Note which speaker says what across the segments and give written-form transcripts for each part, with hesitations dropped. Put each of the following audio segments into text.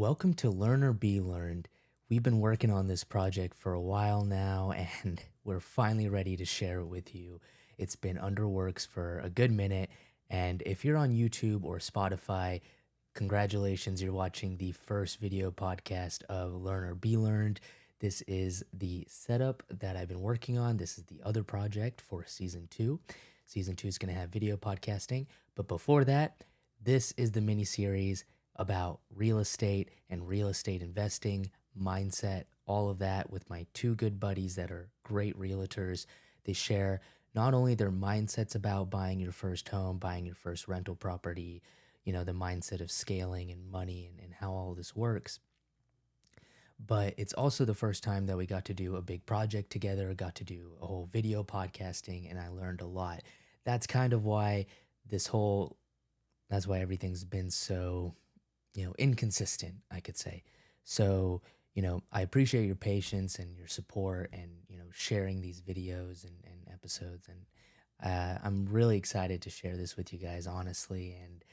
Speaker 1: Welcome to Learn or Be Learned. We've been working on this project for a while now, and we're finally ready to share it with you. It's been under works for a good minute, and if you're on YouTube or Spotify, congratulations, you're watching the first video podcast of Learn or Be Learned. This is the setup that I've been working on. This is the other project for season 2. Season 2 is going to have video podcasting, but before that, this is the mini series about real estate and real estate investing, mindset, all of that with my two good buddies that are great realtors. They share not only their mindsets about buying your first home, buying your first rental property, the mindset of scaling and money and how all this works. But it's also the first time that we got to do a big project together, got to do a whole video podcasting, and I learned a lot. That's kind of why that's why everything's been so inconsistent, I could say. So, I appreciate your patience and your support and, sharing these videos and episodes. And I'm really excited to share this with you guys, honestly. And,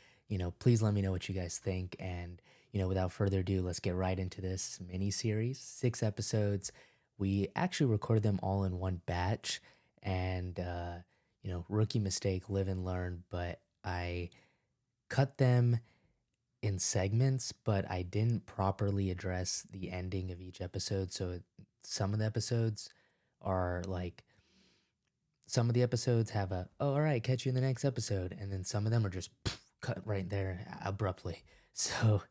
Speaker 1: please let me know what you guys think. And, without further ado, let's get right into this mini series, 6 episodes. We actually recorded them all in one batch. And, rookie mistake, live and learn. But I cut them in segments, but I didn't properly address the ending of each episode. So some of the episodes are like, some of the episodes have oh, all right, catch you in the next episode. And then some of them are just cut right there abruptly. So,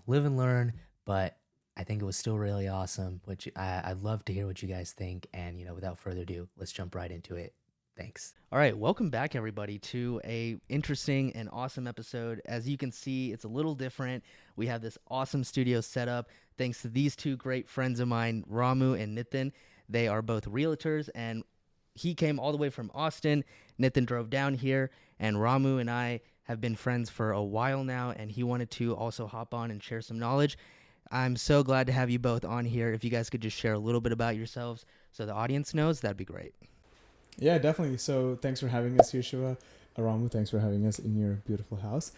Speaker 1: live and learn, but I think it was still really awesome, which I'd love to hear what you guys think. And, without further ado, let's jump right into it. Thanks. All right, welcome back, everybody, to a interesting and awesome episode. As you can see, it's a little different. We have this awesome studio set up thanks to these two great friends of mine, Ramu and Nithin. They are both realtors, and he came all the way from Austin. Nithin drove down here, and Ramu and I have been friends for a while now, and he wanted to also hop on and share some knowledge. I'm so glad to have you both on here. If you guys could just share a little bit about yourselves so the audience knows, that'd be great.
Speaker 2: Yeah, definitely. So thanks for having us here, Shiva. Ramu, thanks for having us in your beautiful house.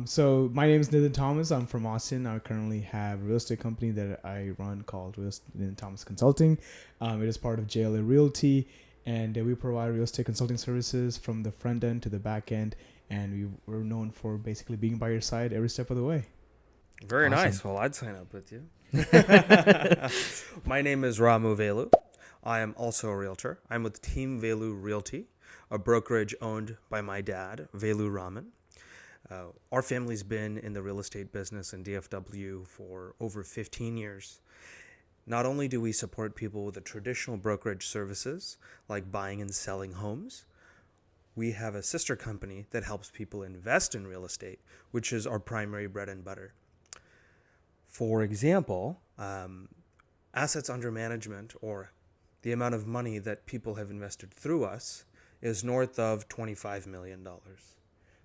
Speaker 2: So my name is Nithin Thomas. I'm from Austin. I currently have a real estate company that I run called Nithin Thomas Consulting. It is part of JLA Realty, and we provide real estate consulting services from the front end to the back end, and we're known for basically being by your side every step of the way.
Speaker 3: Very
Speaker 1: Awesome.
Speaker 3: nice. Well, I'd sign up with you. My name is Ramu Velu. I am also a realtor. I'm with Team Velu Realty, a brokerage owned by my dad, Velu Raman. Our family's been in the real estate business in DFW for over 15 years. Not only do we support people with the traditional brokerage services, like buying and selling homes, we have a sister company that helps people invest in real estate, which is our primary bread and butter. For example, assets under management, or the amount of money that people have invested through us, is north of $25 million.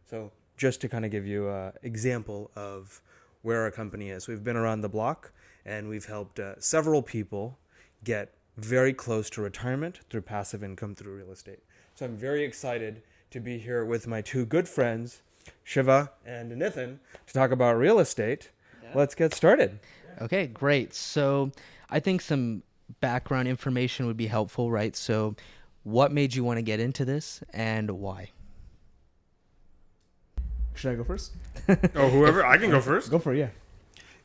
Speaker 3: So just to kind of give you an example of where our company is, we've been around the block and we've helped several people get very close to retirement through passive income through real estate. So I'm very excited to be here with my two good friends, Shiva and Nithin, to talk about real estate. Yeah. Let's get started.
Speaker 1: Okay, great. So I think some background information would be helpful, right? So what made you want to get into this and why?
Speaker 2: Should I go first?
Speaker 3: Oh, whoever. I can go first.
Speaker 2: Go for it, yeah.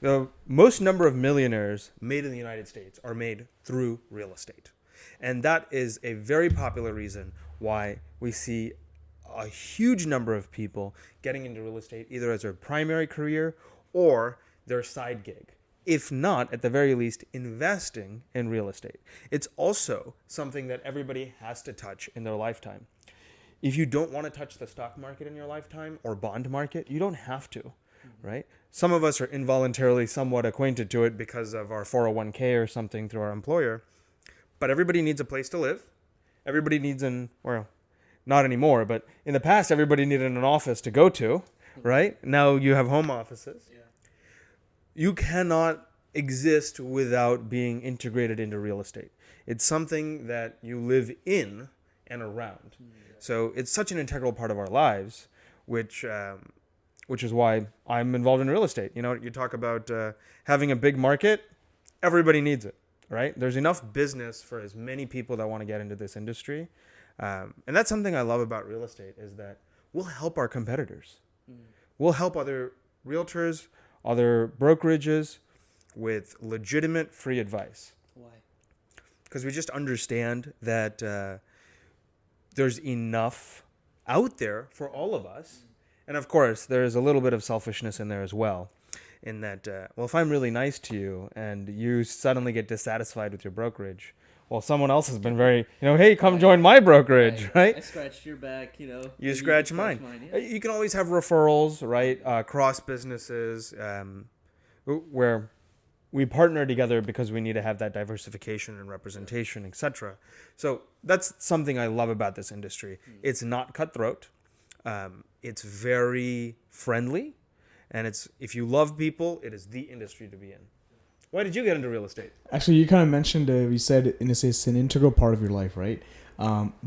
Speaker 3: The most number of millionaires made in the United States are made through real estate. And that is a very popular reason why we see a huge number of people getting into real estate, either as their primary career or their side gig. If not, at the very least, investing in real estate. It's also something that everybody has to touch in their lifetime. If you don't want to touch the stock market in your lifetime or bond market, you don't have to, right? Some of us are involuntarily somewhat acquainted to it because of our 401k or something through our employer. But everybody needs a place to live. Everybody needs not anymore, but in the past, everybody needed an office to go to, right? Now you have home offices. Yeah. You cannot exist without being integrated into real estate. It's something that you live in and around. So it's such an integral part of our lives, which which is why I'm involved in real estate. You know, you talk about having a big market, everybody needs it, right? There's enough business for as many people that want to get into this industry. And that's something I love about real estate is that we'll help our competitors. We'll help other realtors, other brokerages with legitimate free advice.
Speaker 1: Why?
Speaker 3: Because we just understand that there's enough out there for all of us. And of course, there's a little bit of selfishness in there as well. In that, well, if I'm really nice to you and you suddenly get dissatisfied with your brokerage, well, someone else has been very, hey, come join my brokerage, right?
Speaker 1: I scratched your back,
Speaker 3: You scratch mine.
Speaker 1: Yeah.
Speaker 3: You can always have referrals, right? Cross businesses where we partner together because we need to have that diversification and representation, etc. So that's something I love about this industry. It's not cutthroat. It's very friendly. And if you love people, it is the industry to be in. Why did you get into real estate?
Speaker 2: Actually, you kind of mentioned, you said it's an integral part of your life, right?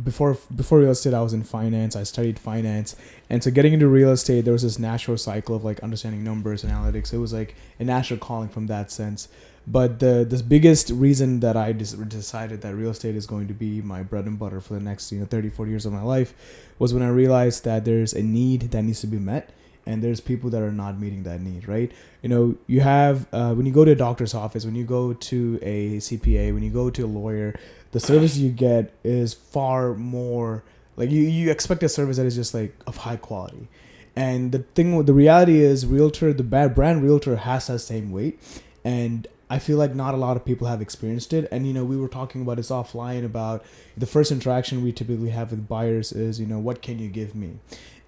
Speaker 2: Before real estate, I was in finance. I studied finance. And so getting into real estate, there was this natural cycle of like understanding numbers, analytics. It was like a natural calling from that sense. But the biggest reason that I decided that real estate is going to be my bread and butter for the next 30, 40 years of my life was when I realized that there's a need that needs to be met. And there's people that are not meeting that need, right? You have, when you go to a doctor's office, when you go to a CPA, when you go to a lawyer, the service you get is far more, like you expect a service that is just like of high quality. And the reality is Realtor, the brand Realtor has that same weight. And I feel like not a lot of people have experienced it. And, we were talking about this offline about the first interaction we typically have with buyers is, what can you give me?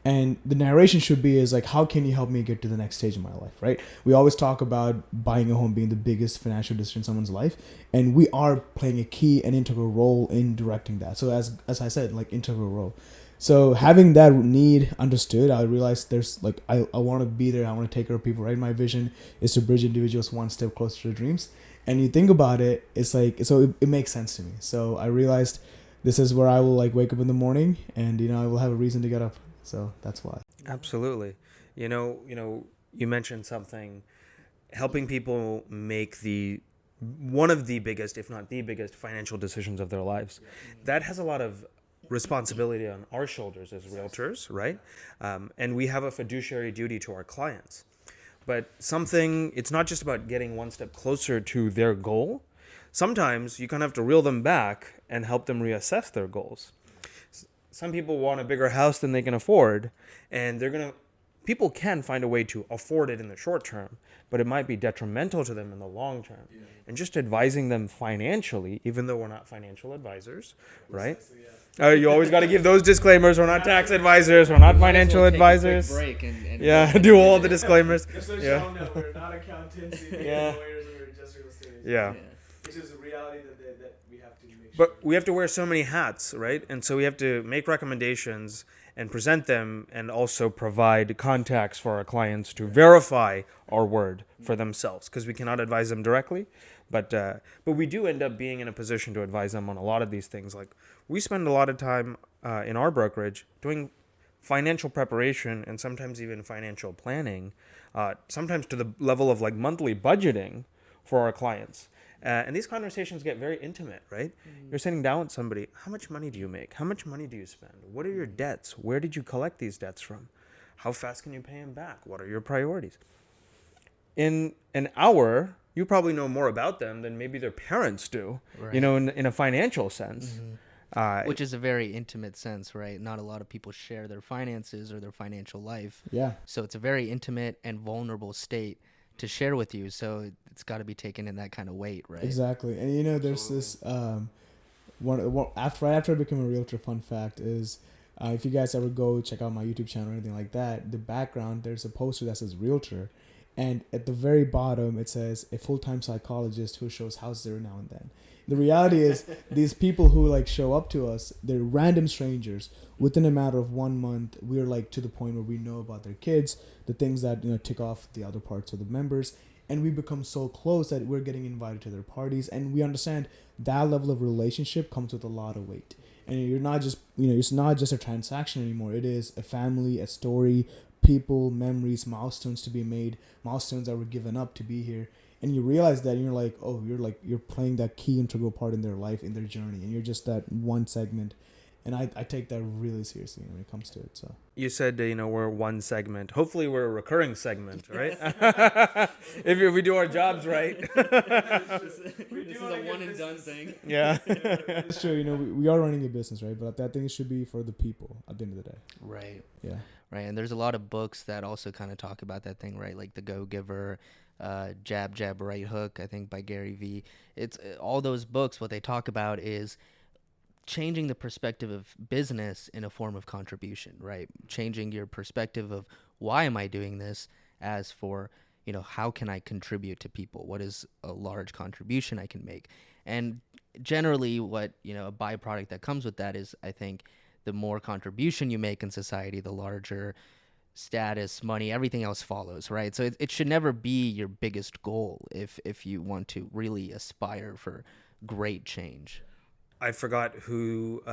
Speaker 2: And the narration should be is like, how can you help me get to the next stage of my life, right? We always talk about buying a home being the biggest financial decision in someone's life. And we are playing a key and integral role in directing that. So as I said, like integral role. So having that need understood, I realized there's like, I want to be there. I want to take care of people, right? My vision is to bridge individuals one step closer to their dreams. And you think about it, it's like, so it makes sense to me. So I realized this is where I will like wake up in the morning and, I will have a reason to get up. So that's why.
Speaker 3: Absolutely. You mentioned something, helping people make one of the biggest, if not the biggest, financial decisions of their lives. That has a lot of responsibility on our shoulders as realtors, right? And we have a fiduciary duty to our clients. But it's not just about getting one step closer to their goal. Sometimes you kind of have to reel them back and help them reassess their goals. Some people want a bigger house than they can afford, and people can find a way to afford it in the short term, but it might be detrimental to them in the long term. Yeah. And just advising them financially, even though we're not financial advisors, right? You always got to give those disclaimers. We're not tax advisors. We're not financial advisors.
Speaker 1: Take a quick break
Speaker 3: and do all the disclaimers.
Speaker 2: Just so you know, we're not accountants, lawyers, we're just real estate agents.
Speaker 3: Yeah.
Speaker 2: Which is a reality that we have to make sure.
Speaker 3: But we have to wear so many hats, right? And so we have to make recommendations and present them and also provide contacts for our clients to verify our word for themselves, because we cannot advise them directly. But we do end up being in a position to advise them on a lot of these things. Like we spend a lot of time in our brokerage doing financial preparation and sometimes even financial planning, sometimes to the level of like monthly budgeting for our clients. And these conversations get very intimate, right? Mm-hmm. You're sitting down with somebody. How much money do you make? How much money do you spend? What are your debts? Where did you collect these debts from? How fast can you pay them back? What are your priorities? In an hour, you probably know more about them than maybe their parents do, right. In a financial sense. Mm-hmm.
Speaker 1: Which is a very intimate sense, right? Not a lot of people share their finances or their financial life.
Speaker 2: Yeah.
Speaker 1: So it's a very intimate and vulnerable state to share with you. So it's got to be taken in that kind of weight, right?
Speaker 2: Exactly. And there's this right after I became a realtor, fun fact is if you guys ever go check out my YouTube channel or anything like that, the background, there's a poster that says realtor. And at the very bottom, it says a full-time psychologist who shows houses every now and then. The reality is these people who like show up to us, they're random strangers. Within a matter of 1 month, we're like to the point where we know about their kids, the things that, tick off the other parts of the members. And we become so close that we're getting invited to their parties. And we understand that level of relationship comes with a lot of weight. And you're not just, it's not just a transaction anymore. It is a family, a story, people, memories, milestones to be made, milestones that were given up to be here. And you realize that, and you're like, oh, you're playing that key integral part in their life, in their journey, and you're just that one segment. And I take that really seriously when it comes to it. So
Speaker 3: You said, we're one segment. Hopefully we're a recurring segment, right? if we do our jobs right.
Speaker 1: This is a one and done thing.
Speaker 3: Yeah.
Speaker 2: it's true. We are running a business, right? But that thing should be for the people at the end of the day.
Speaker 1: Right.
Speaker 2: Yeah.
Speaker 1: Right. And there's a lot of books that also kind of talk about that thing, right? Like The Go-Giver, Jab, Jab, Right Hook, I think by Gary Vee. It's all those books, what they talk about is changing the perspective of business in a form of contribution, right? Changing your perspective of why am I doing this as for, how can I contribute to people? What is a large contribution I can make? And generally what, a byproduct that comes with that is, I think, the more contribution you make in society, the larger status, money, everything else follows, right? So it should never be your biggest goal if you want to really aspire for great change.
Speaker 3: I forgot who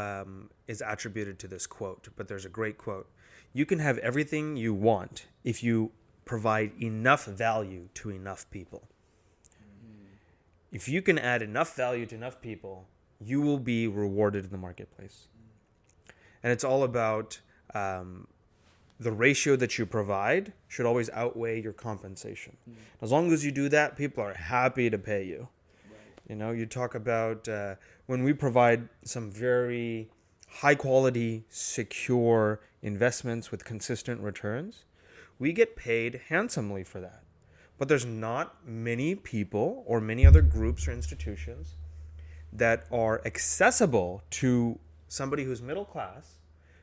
Speaker 3: is attributed to this quote, but there's a great quote. You can have everything you want if you provide enough value to enough people. If you can add enough value to enough people, you will be rewarded in the marketplace. And it's all about the ratio that you provide should always outweigh your compensation. As long as you do that, people are happy to pay you. You talk about when we provide some very high quality, secure investments with consistent returns, we get paid handsomely for that. But there's not many people or many other groups or institutions that are accessible to somebody who's middle class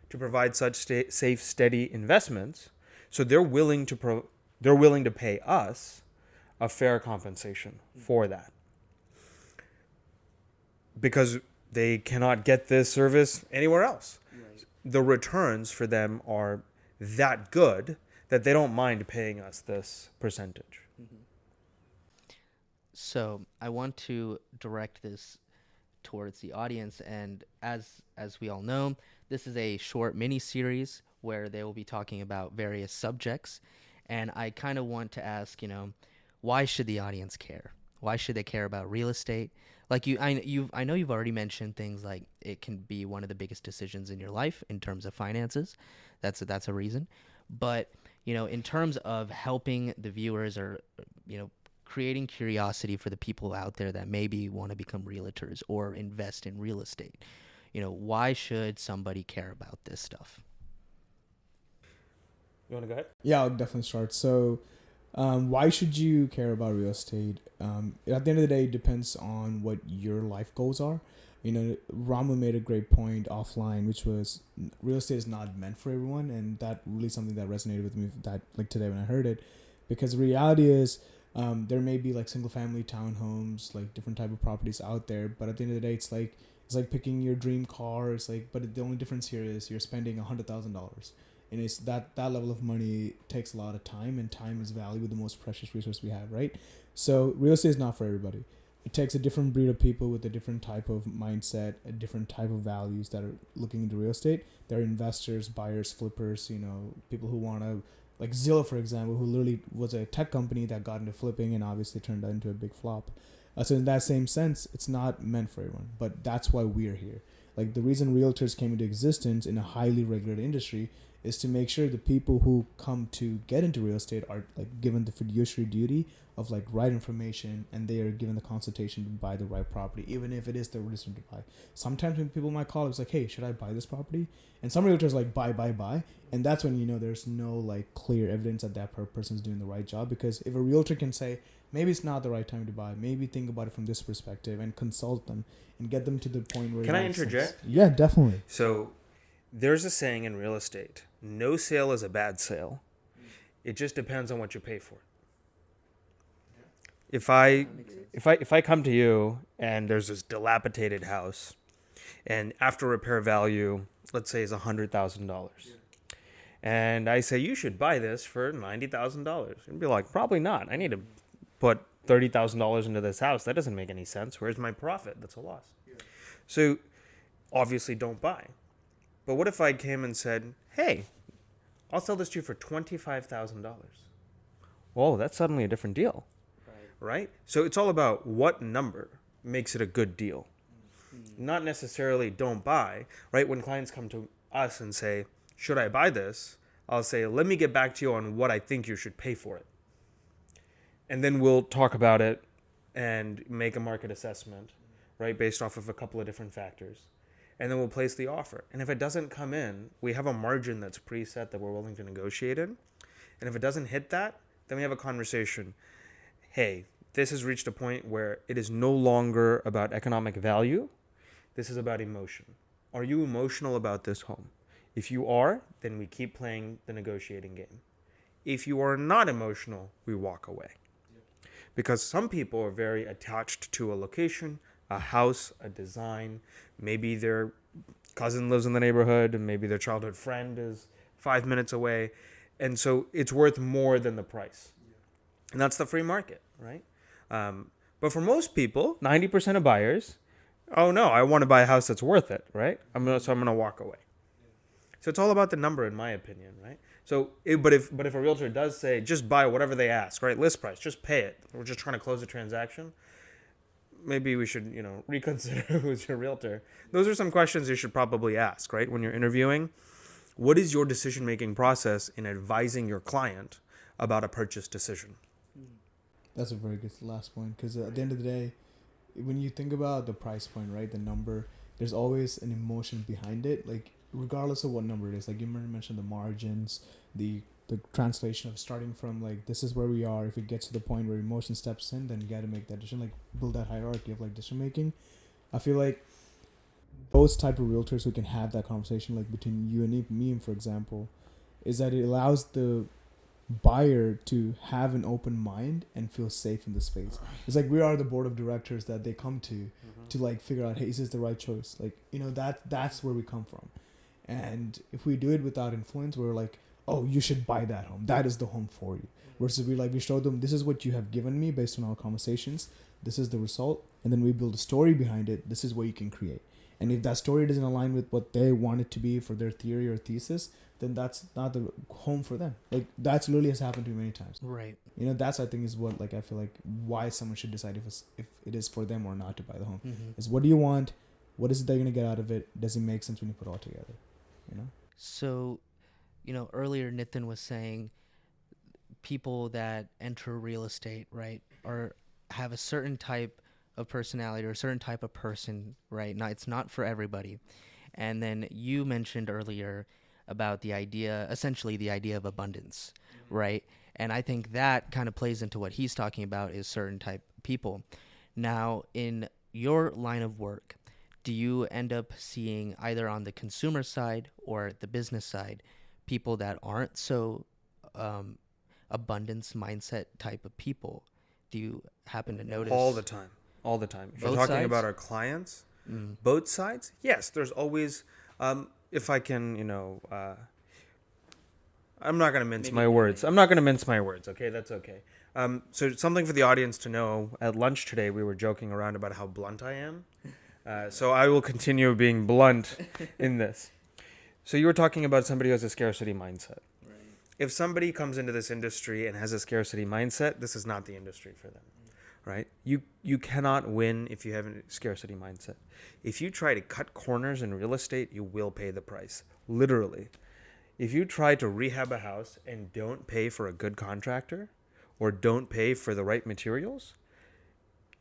Speaker 3: to provide such safe, steady investments. So they're willing to pay us a fair compensation for that, because they cannot get this service anywhere else. Right. The returns for them are that good that they don't mind paying us this percentage.
Speaker 1: Mm-hmm. So I want to direct this towards the audience, and as we all know, this is a short mini series where they will be talking about various subjects, and I kind of want to ask, why should the audience care? Why should they care about real estate? Like I know you've already mentioned things like it can be one of the biggest decisions in your life in terms of finances. That's a reason. But, in terms of helping the viewers or, creating curiosity for the people out there that maybe want to become realtors or invest in real estate, why should somebody care about this stuff?
Speaker 3: You want to go ahead?
Speaker 2: Yeah, I'll definitely start. So why should you care about real estate? At the end of the day, it depends on what your life goals are. Ramu made a great point offline, which was real estate is not meant for everyone, and that really something that resonated with me today when I heard it, because the reality is there may be like single family townhomes, like different type of properties out there, but at the end of the day, it's like picking your dream car. But the only difference here is you're spending $100,000. And it's that level of money takes a lot of time, and time is valuable, the most precious resource we have, right? So real estate is not for everybody. It takes a different breed of people with a different type of mindset, a different type of values that are looking into real estate. There are investors, buyers, flippers, people who want to, like Zillow, for example, who literally was a tech company that got into flipping and obviously turned that into a big flop. So in that same sense, it's not meant for everyone, but that's why we're here. Like the reason realtors came into existence in a highly regulated industry is to make sure the people who come to get into real estate are like given the fiduciary duty of like right information, and they are given the consultation to buy the right property, even if it is their decision to buy. Sometimes when people might call, it's like, hey, should I buy this property? And some realtors like buy, and that's when there's no like clear evidence that person's doing the right job. Because if a realtor can say maybe it's not the right time to buy, maybe think about it from this perspective and consult them and get them to the point where.
Speaker 3: Can I interject?
Speaker 2: Yeah, definitely.
Speaker 3: So there's a saying in real estate: no sale is a bad sale. It just depends on what you pay for it. If I come to you and there's this dilapidated house, and after repair value, let's say, is $100,000, and I say you should buy this for $90,000, you'd be like, probably not. I need to put $30,000 into this house. That doesn't make any sense. Where's my profit? That's a loss. So obviously, don't buy. But what if I came and said, hey, I'll sell this to you for $25,000. Whoa, that's suddenly a different deal, right? So it's all about what number makes it a good deal. Not necessarily don't buy, right? When clients come to us and say, should I buy this? I'll say, let me get back to you on what I think you should pay for it. And then we'll talk about it and make a market assessment, right? Based off of a couple of different factors. And then we'll place the offer. And if it doesn't come in, we have a margin that's preset that we're willing to negotiate in. And if it doesn't hit that, then we have a conversation. Hey, this has reached a point where it is no longer about economic value. This is about emotion. Are you emotional about this home? If you are, then we keep playing the negotiating game. If you are not emotional, we walk away. Because some people are very attached to a location, a house, a design. Maybe their cousin lives in the neighborhood, and maybe their childhood friend is 5 minutes away. And so it's worth more than the price. And that's the free market, right? But for most people, 90% of buyers, oh no, I want to buy a house that's worth it, right? So I'm going to walk away. So it's all about the number, in my opinion, right? So, but if a realtor does say, just buy whatever they ask, right? List price, just pay it. We're just trying to close the transaction. Maybe we should, reconsider who's your realtor. Those are some questions you should probably ask, right? When you're interviewing, what is your decision-making process in advising your client about a purchase decision?
Speaker 2: That's a very good last point, because at the end of the day, when you think about the price point, right, the number, there's always an emotion behind it, like regardless of what number it is. Like you mentioned, the margins, the translation of starting from like, this is where we are. If it gets to the point where emotion steps in, then you got to make that decision, like build that hierarchy of like decision making. I feel like those type of realtors who can have that conversation, like between you and me, for example, is that it allows the buyer to have an open mind and feel safe in the space. It's like we are the board of directors that they come to like figure out, hey, is this the right choice? Like, that's where we come from. And if we do it without influence, we're like, oh, you should buy that home. That is the home for you. Versus we show them, this is what you have given me based on our conversations. This is the result. And then we build a story behind it. This is what you can create. And if that story doesn't align with what they want it to be for their theory or thesis, then that's not the home for them. Like that's literally has happened to me many times.
Speaker 1: Right.
Speaker 2: That's I think is what like I feel like why someone should decide if it is for them or not to buy the home. Is what do you want? What is it they're gonna get out of it? Does it make sense when you put it all together?
Speaker 1: So, earlier Nithin was saying people that enter real estate, right, or have a certain type of personality or a certain type of person, right? It's not for everybody. And then you mentioned earlier about essentially the idea of abundance, right? And I think that kind of plays into what he's talking about is certain type of people. Now, in your line of work, do you end up seeing either on the consumer side or the business side people that aren't so abundance mindset type of people? Do you happen to notice?
Speaker 3: All the time. If you're
Speaker 1: Both
Speaker 3: talking
Speaker 1: sides?
Speaker 3: about our clients, both sides, yes, there's always, if I can, I'm not going to mince my words. Okay, that's okay. So something for the audience to know, at lunch today, we were joking around about how blunt I am. So I will continue being blunt in this. So you were talking about somebody who has a scarcity mindset. Right. If somebody comes into this industry and has a scarcity mindset, this is not the industry for them, right? You cannot win if you have a scarcity mindset. If you try to cut corners in real estate, you will pay the price, literally. If you try to rehab a house and don't pay for a good contractor or don't pay for the right materials,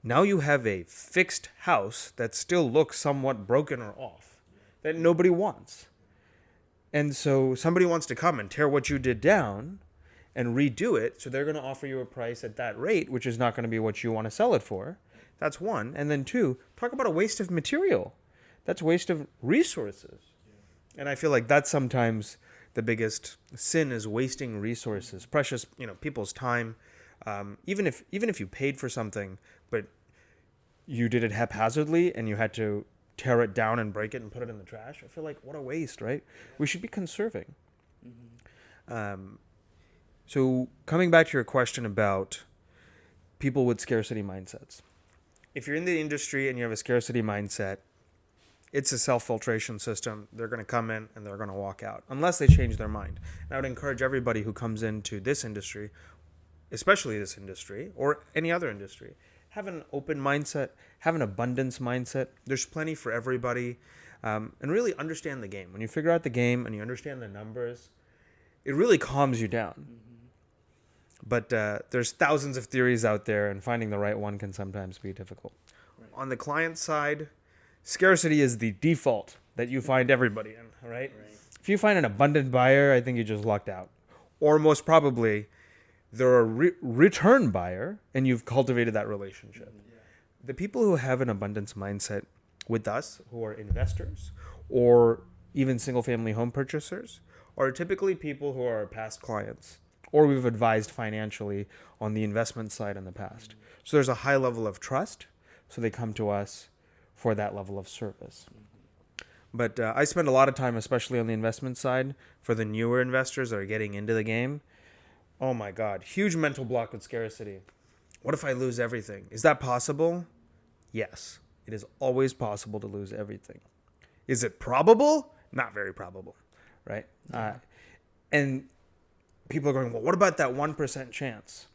Speaker 3: now you have a fixed house that still looks somewhat broken or off that nobody wants. And so somebody wants to come and tear what you did down and redo it. So they're going to offer you a price at that rate, which is not going to be what you want to sell it for. That's one. And then two, talk about a waste of material. That's waste of resources. Yeah. And I feel like that's sometimes the biggest sin is wasting resources, precious, people's time. Even if you paid for something, but you did it haphazardly and you had to tear it down and break it and put it in the trash, I feel like what a waste, right? We should be conserving. So coming back to your question about people with scarcity mindsets. If you're in the industry and you have a scarcity mindset, It's a self-filtration system. They're going to come in and they're going to walk out unless they change their mind. And I would encourage everybody who comes into this industry, especially this industry or any other industry, have an open mindset, have an abundance mindset. There's plenty for everybody, and really understand the game. When you figure out the game and you understand the numbers, it really calms you down. But there's thousands of theories out there, and finding the right one can sometimes be difficult. Right. On the client side, scarcity is the default that you find everybody in, right? If you find an abundant buyer, I think you just lucked out. Or most probably, they're a return buyer, and you've cultivated that relationship. Yeah. The people who have an abundance mindset with us, who are investors or even single-family home purchasers, are typically people who are past clients, or we've advised financially on the investment side in the past. So there's a high level of trust, so they come to us for that level of service. But I spend a lot of time, especially on the investment side, for the newer investors that are getting into the game. Oh my God, huge mental block with scarcity. What if I lose everything? Is that possible? Yes, it is always possible to lose everything. Is it probable? Not very probable, right? Yeah. And people are going, well, what about that 1% chance?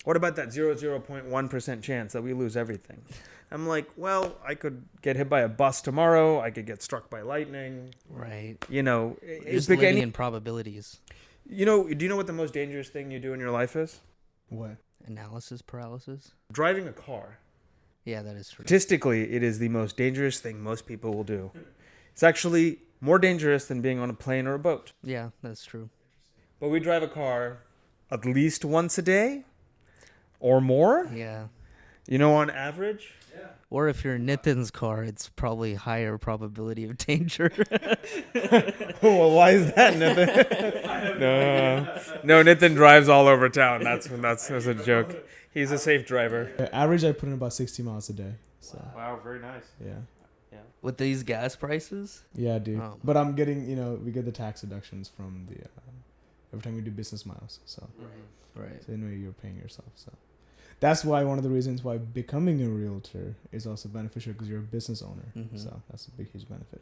Speaker 3: What about that 0.1% chance that we lose everything? I'm like, well, I could get hit by a bus tomorrow. I could get struck by lightning.
Speaker 1: Right.
Speaker 3: You know,
Speaker 1: just living in probabilities.
Speaker 3: You know, do you know what the most dangerous thing you do in your life is?
Speaker 2: What?
Speaker 1: Analysis paralysis?
Speaker 3: Driving a car.
Speaker 1: Yeah, that is true.
Speaker 3: Statistically, it is the most dangerous thing most people will do. It's actually more dangerous than being on a plane or a boat.
Speaker 1: Yeah, that's true.
Speaker 3: But we drive a car at least once a day or more.
Speaker 1: Yeah.
Speaker 3: You know, on average.
Speaker 1: Yeah. Or if you're in Nithin's car, it's probably higher probability of danger.
Speaker 3: Well, why is that, Nithin? No, Nithin drives all over town. That's a joke. He's a safe driver.
Speaker 2: Average, I put in about 60 miles a day. So.
Speaker 3: Wow, very nice.
Speaker 2: Yeah.
Speaker 1: With these gas prices?
Speaker 2: Yeah, dude. Oh. But I'm getting, we get the tax deductions from the every time we do business miles. So,
Speaker 1: right.
Speaker 2: So anyway, you're paying yourself. So that's why one of the reasons why becoming a realtor is also beneficial, because you're a business owner. Mm-hmm. So that's a big, huge benefit.